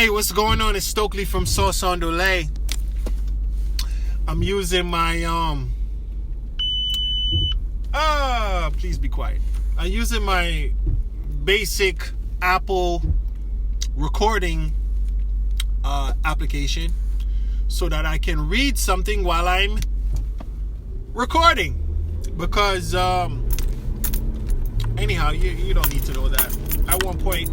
Hey, what's going on? It's Stokely from Sauce on Delay. I'm using my please be quiet. I'm using my basic Apple recording application so that I can read something while I'm recording. Because anyhow, you don't need to know that. At one point,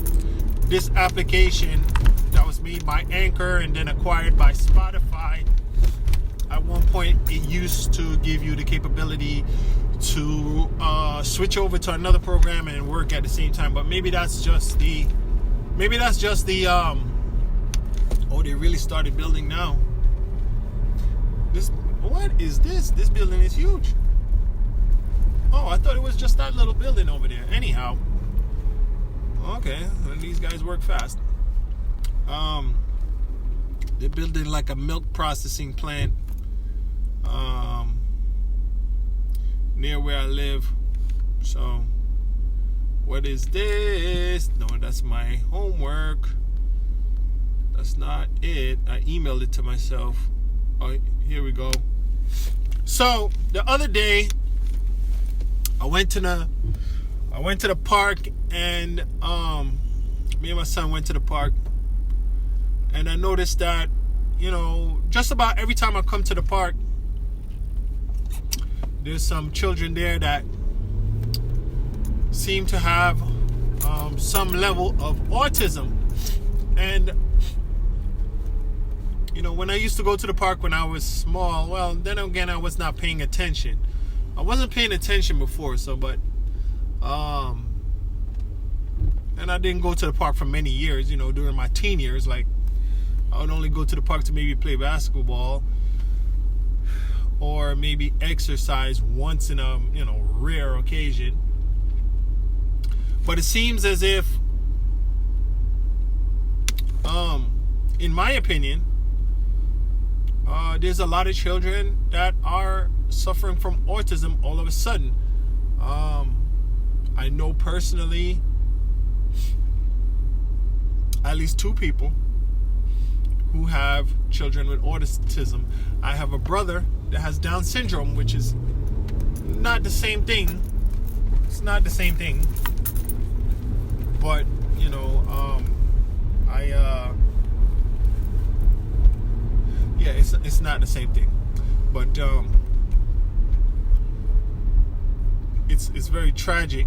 this application that was made by Anchor and then acquired by Spotify, at one point it used to give you the capability to switch over to another program and work at the same time. But maybe that's just the oh, they really started building now. What is this? This building is huge. Oh, I thought it was just that little building over there. Anyhow, okay, these guys work fast. They're building like a milk processing plant near where I live. So, what is this? No, that's my homework. That's not it. I emailed it to myself. Oh, here we go. So, the other day, I went to the park, and me and my son went to the park, and I noticed that, just about every time I come to the park, there's some children there that seem to have some level of autism. And when I used to go to the park when I was small, well, then again, I was not paying attention. I wasn't paying attention before, and I didn't go to the park for many years, during my teen years. Like, I would only go to the park to maybe play basketball or maybe exercise once in a, rare occasion. But it seems as if, in my opinion, there's a lot of children that are suffering from autism all of a sudden. I know personally at least 2 people who have children with autism. I have a brother that has Down syndrome, which is not the same thing. It's not the same thing. But, it's not the same thing. But it's very tragic,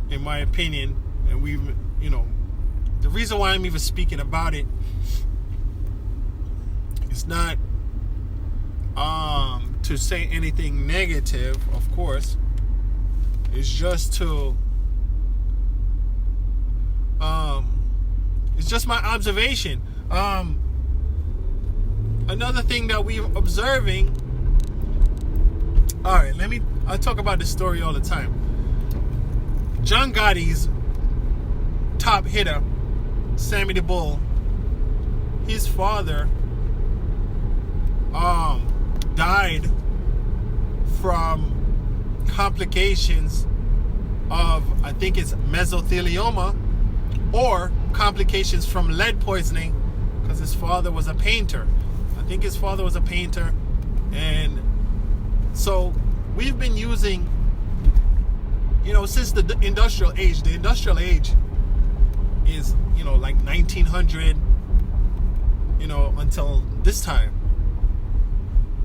in my opinion. And the reason why I'm even speaking about it is not to say anything negative, of course. It's just to it's just my observation. Another thing that we're observing. All right, I talk about this story all the time. John Gotti's top hitter, Sammy the Bull, his father died from complications of, I think it's mesothelioma, or complications from lead poisoning, because his father was a painter. I think his father was a painter. And so we've been using, since the industrial age. The industrial age is, like 1900, until this time.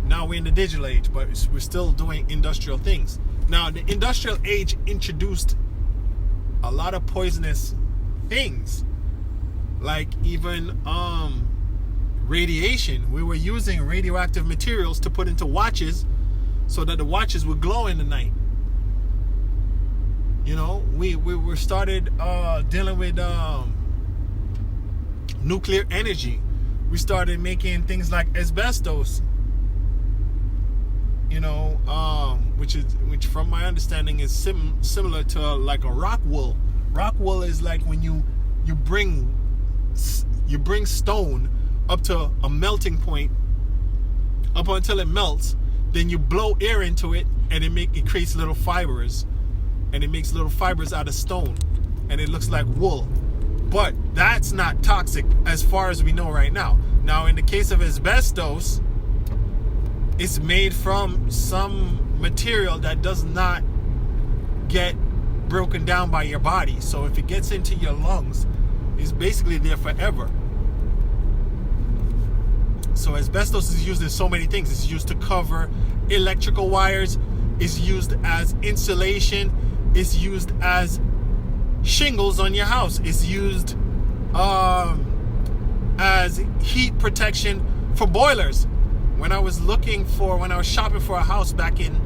Now we're in the digital age, but we're still doing industrial things. Now, the industrial age introduced a lot of poisonous things, like even radiation. We were using radioactive materials to put into watches so that the watches would glow in the night. We were started dealing with nuclear energy. We started making things like asbestos, which from my understanding is similar to like a rock wool. Rock wool is like when you bring stone up to a melting point, up until it melts, then you blow air into it, and it creates little fibers, and it makes little fibers out of stone, and it looks like wool. But that's not toxic as far as we know right now. Now, in the case of asbestos, it's made from some material that does not get broken down by your body. So if it gets into your lungs, it's basically there forever. So asbestos is used in so many things. It's used to cover electrical wires. It's used as insulation. It's used as shingles on your house. It's used as heat protection for boilers. When I was shopping for a house back in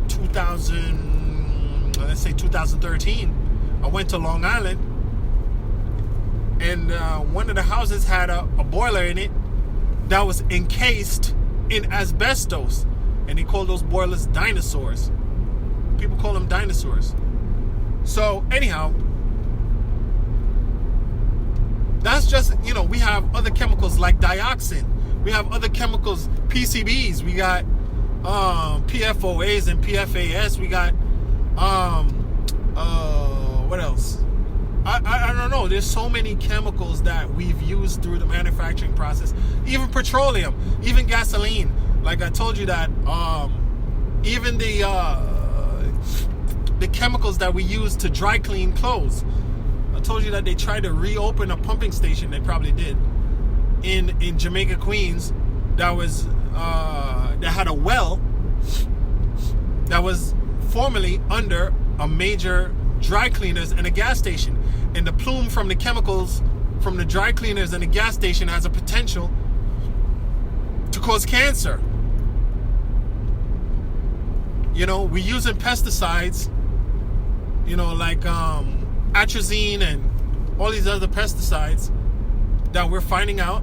2013, I went to Long Island, and one of the houses had a boiler in it that was encased in asbestos, and they call those boilers dinosaurs. People call them dinosaurs. So anyhow, that's just, we have other chemicals like dioxin. We have other chemicals, PCBs. We got PFOAs and PFAS. We got what else? I don't know. There's so many chemicals that we've used through the manufacturing process. Even petroleum, even gasoline. Like I told you that even the chemicals that we use to dry clean clothes. I told you that they tried to reopen a pumping station. They probably did in Jamaica, Queens. That was that had a well that was formerly under a major dry cleaners and a gas station, and the plume from the chemicals from the dry cleaners and the gas station has a potential to cause cancer. We're using pesticides, like atrazine and all these other pesticides that we're finding out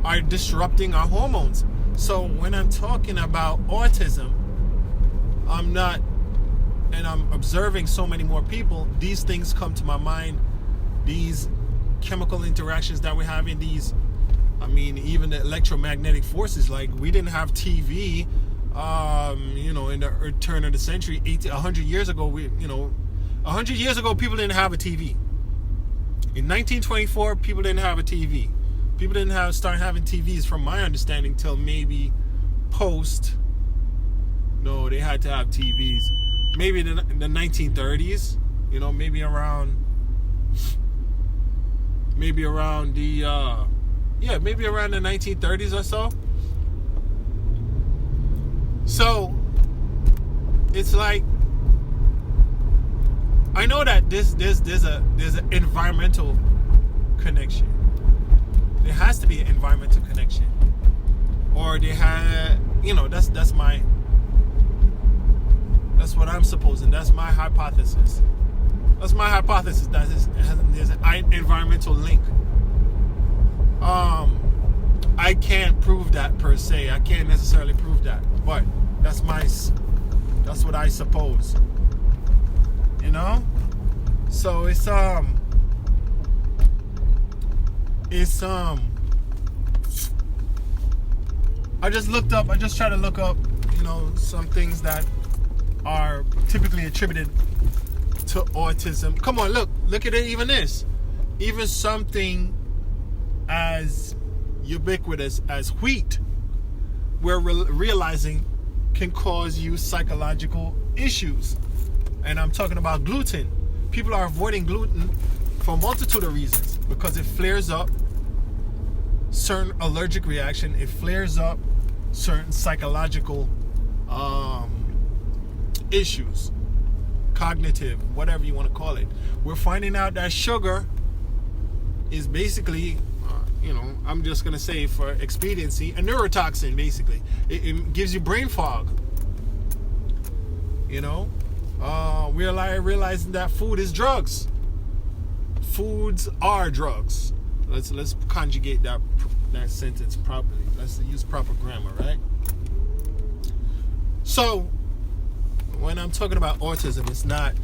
are disrupting our hormones. So when I'm talking about autism, I'm observing so many more people, these things come to my mind, these chemical interactions that we're having, even the electromagnetic forces. Like, we didn't have TV, in the turn of the century, 100 years ago, 100 years ago, people didn't have a TV. In 1924, people didn't have a TV. People didn't start having TVs, from my understanding, till maybe No, they had to have TVs. Maybe in the 1930s, maybe around the maybe around the 1930s or so. So it's like, I know that there's an environmental connection. There has to be an environmental connection, or they had, that's what I'm supposing. That's my hypothesis. That there's an environmental link. I can't prove that per se. I can't necessarily prove that, but that's what I suppose. So it's I just tried to look up, some things that are typically attributed to autism. Come on, look at it. Even something as ubiquitous as wheat, we're realizing can cause you psychological issues. And I'm talking about gluten. People are avoiding gluten for a multitude of reasons, because it flares up certain allergic reaction. It flares up certain psychological issues, cognitive, whatever you want to call it. We're finding out that sugar is basically, I'm just going to say for expediency, a neurotoxin, basically. It gives you brain fog. We're realizing that food is drugs. Foods are drugs. Let's conjugate that sentence properly. Let's use proper grammar, right? So when I'm talking about autism, it's not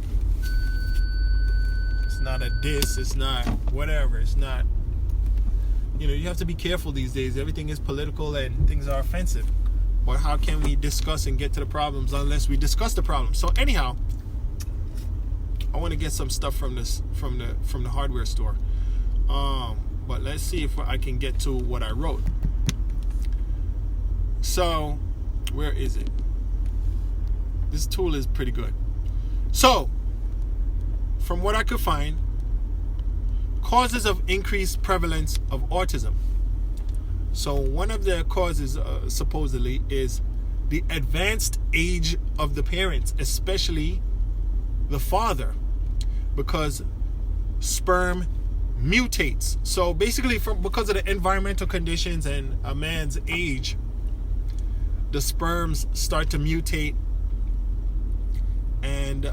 a diss, it's not whatever, it's not, you have to be careful these days. Everything is political and things are offensive. But how can we discuss and get to the problems unless we discuss the problems? So anyhow, I want to get some stuff from the hardware store. But let's see if I can get to what I wrote. So, where is it? This tool is pretty good. So, from what I could find, causes of increased prevalence of autism. So one of the causes supposedly is the advanced age of the parents, especially the father, because sperm mutates. So basically, because of the environmental conditions and a man's age, the sperms start to mutate and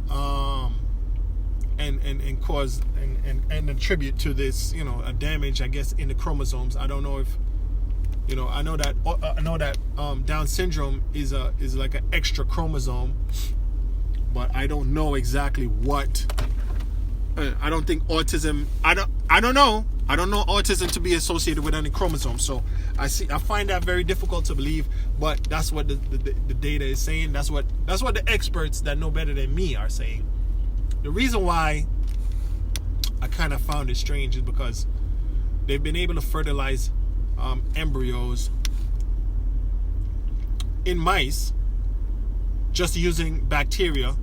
cause and attribute to this, a damage, I guess, in the chromosomes. I don't know if, I know that Down syndrome is like an extra chromosome, but I don't know exactly what. I don't think autism. I don't know autism to be associated with any chromosome. So I find that very difficult to believe, but that's what the data is saying. That's what the experts that know better than me are saying. The reason why I kind of found it strange is because they've been able to fertilize embryos in mice just using bacteria,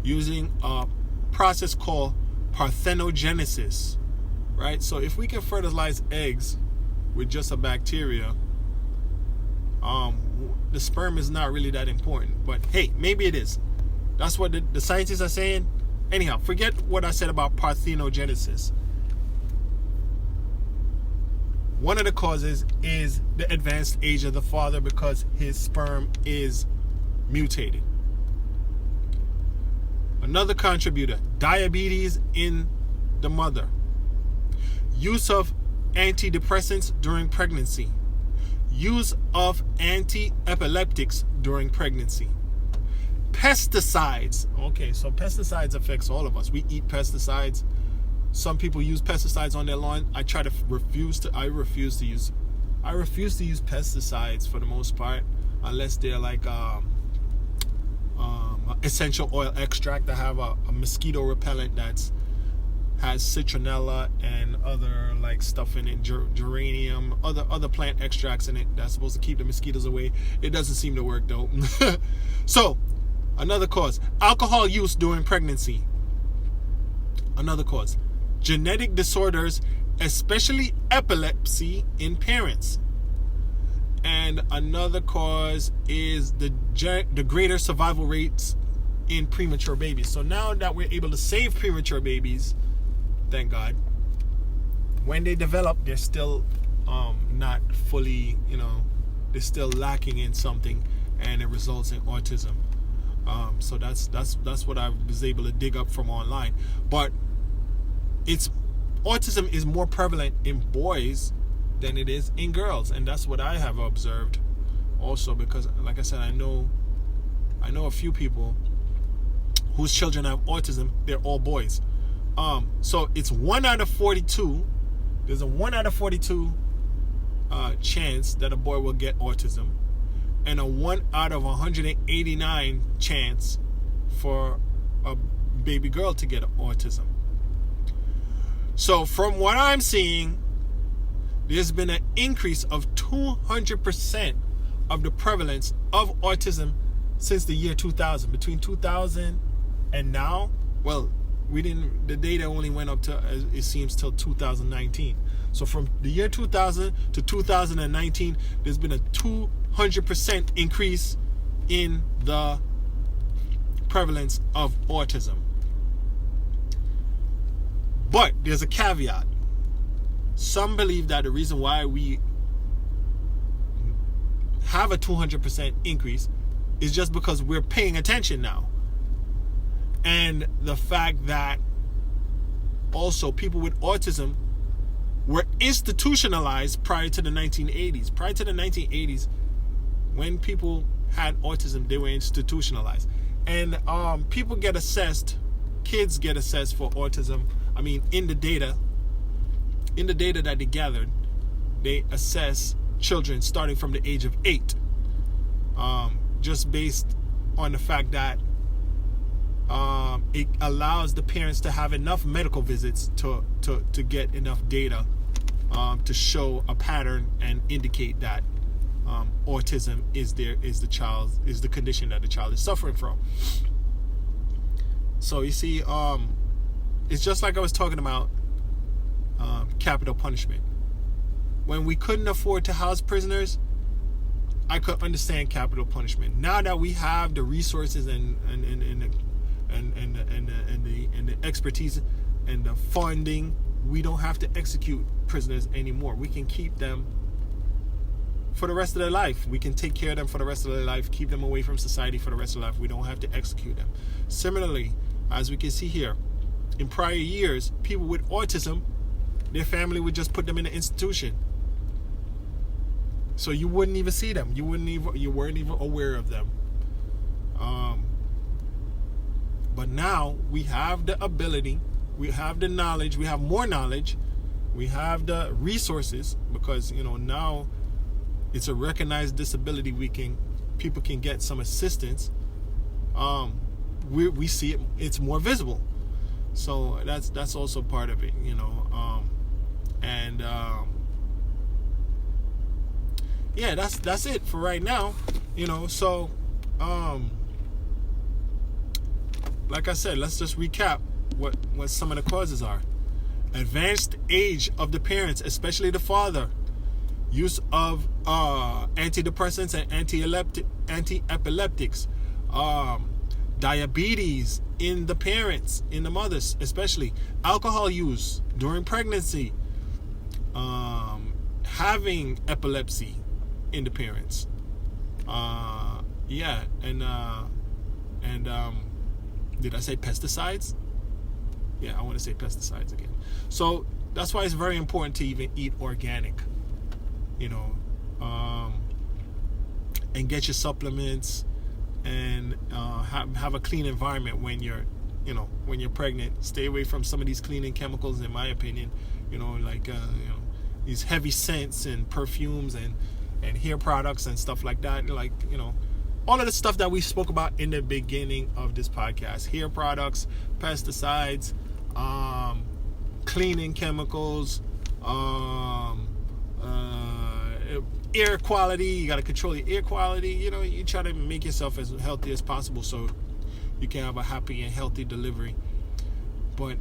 using a process called parthenogenesis, right? So if we can fertilize eggs with just a bacteria, the sperm is not really that important. But hey, maybe it is. That's what the scientists are saying. Anyhow, forget what I said about parthenogenesis. One of the causes is the advanced age of the father because his sperm is mutated. Another contributor, diabetes in the mother. Use of antidepressants during pregnancy. Use of anti-epileptics during pregnancy. Pesticides. Okay, so pesticides affects all of us. We eat pesticides. Some people use pesticides on their lawn. I refuse to use pesticides for the most part, unless they're like essential oil extract that have a mosquito repellent that's has citronella and other like stuff in it, geranium, other plant extracts in it that's supposed to keep the mosquitoes away. It doesn't seem to work though. So another cause, alcohol use during pregnancy. Another cause, genetic disorders, especially epilepsy in parents. And another cause is the greater survival rates in premature babies. So now that we're able to save premature babies, thank God, when they develop, they're still not fully, they're still lacking in something, and it results in autism. So that's what I was able to dig up from online. But autism is more prevalent in boys than it is in girls, and that's what I have observed also, because like I said, I know a few people whose children have autism. They're all boys. So it's 1 out of 42. There's a 1 out of 42 chance that a boy will get autism, and a 1 out of 189 chance for a baby girl to get autism. So from what I'm seeing, there's been an increase of 200% of the prevalence of autism since the year 2000. Between 2000 and now, well, the data only went up to, it seems, till 2019. So from the year 2000 to 2019, there's been a 200% increase in the prevalence of autism. But there's a caveat. Some believe that the reason why we have a 200% increase is just because we're paying attention now. And the fact that also people with autism were institutionalized prior to the 1980s. Prior to the 1980s, when people had autism, they were institutionalized. And people get assessed, kids get assessed for autism. I mean, in the data that they gathered, they assess children starting from the age of 8, just based on the fact that it allows the parents to have enough medical visits to get enough data to show a pattern and indicate that autism is the condition that the child is suffering from. So you see, it's just like I was talking about capital punishment. When we couldn't afford to house prisoners, I could understand capital punishment. Now that we have the resources and the expertise and the funding, we don't have to execute prisoners anymore. We can keep them for the rest of their life. We can take care of them for the rest of their life, keep them away from society for the rest of their life. We don't have to execute them. Similarly, as we can see here, in prior years, people with autism, their family would just put them in an institution. So you wouldn't even see them. You weren't even aware of them. But now we have the ability, we have the knowledge, we have more knowledge, we have the resources, because now it's a recognized disability. People can get some assistance. We see it; it's more visible. So that's also part of it, yeah, that's it for right now, So, like I said, let's just recap what some of the causes are. Advanced age of the parents, especially the father. Use of antidepressants and anti-epileptics. Diabetes in the parents, in the mothers especially. Alcohol use during pregnancy. Having epilepsy in the parents. Did I say pesticides? Yeah, I want to say pesticides again. So that's why it's very important to even eat organic, and get your supplements and have a clean environment when you're pregnant. Stay away from some of these cleaning chemicals, in my opinion. These heavy scents and perfumes and hair products and stuff like that. All of the stuff that we spoke about in the beginning of this podcast. Hair products, pesticides, cleaning chemicals, air quality. You got to control your air quality. You try to make yourself as healthy as possible so you can have a happy and healthy delivery. But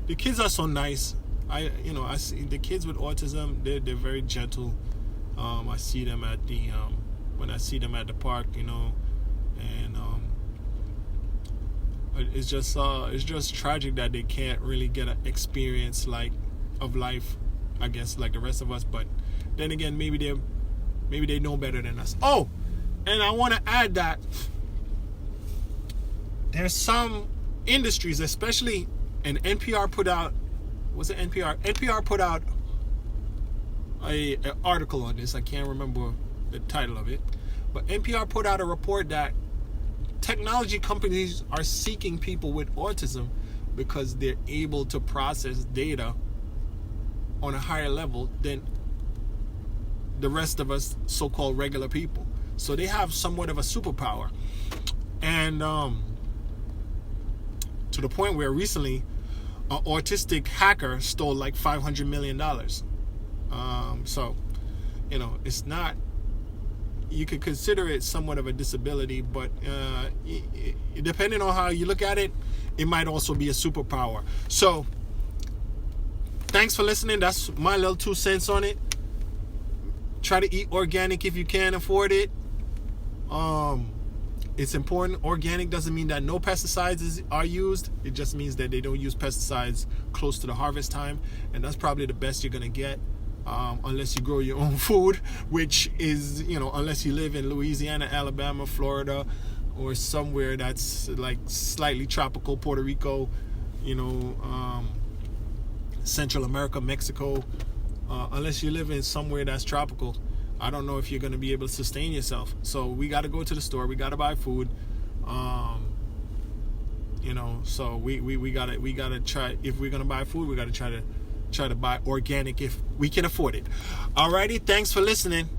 the kids are so nice. I see the kids with autism. They're very gentle. I see them at the when I see them at the park, and it's just tragic that they can't really get an experience of life, I guess, like the rest of us. But then again, maybe they know better than us. Oh, and I want to add that there's some industries, especially, and NPR put out. Was it NPR? NPR put out an article on this. I can't remember the title of it, but NPR put out a report that technology companies are seeking people with autism because they're able to process data on a higher level than the rest of us so-called regular people. So they have somewhat of a superpower, and to the point where recently an autistic hacker stole like $500 million. So, it's not, you could consider it somewhat of a disability, but depending on how you look at it, it might also be a superpower. So, thanks for listening. That's my little 2 cents on it. Try to eat organic if you can afford it. It's important. Organic doesn't mean that no pesticides are used. It just means that they don't use pesticides close to the harvest time, and that's probably the best you're gonna get, unless you grow your own food, which is, unless you live in Louisiana, Alabama, Florida, or somewhere that's like slightly tropical, Puerto Rico, Central America, Mexico. Unless you live in somewhere that's tropical, I don't know if you're going to be able to sustain yourself. So we got to go to the store. We got to buy food. So we got to try, if we're going to buy food, we got to try to buy organic if we can afford it. Alrighty, thanks for listening.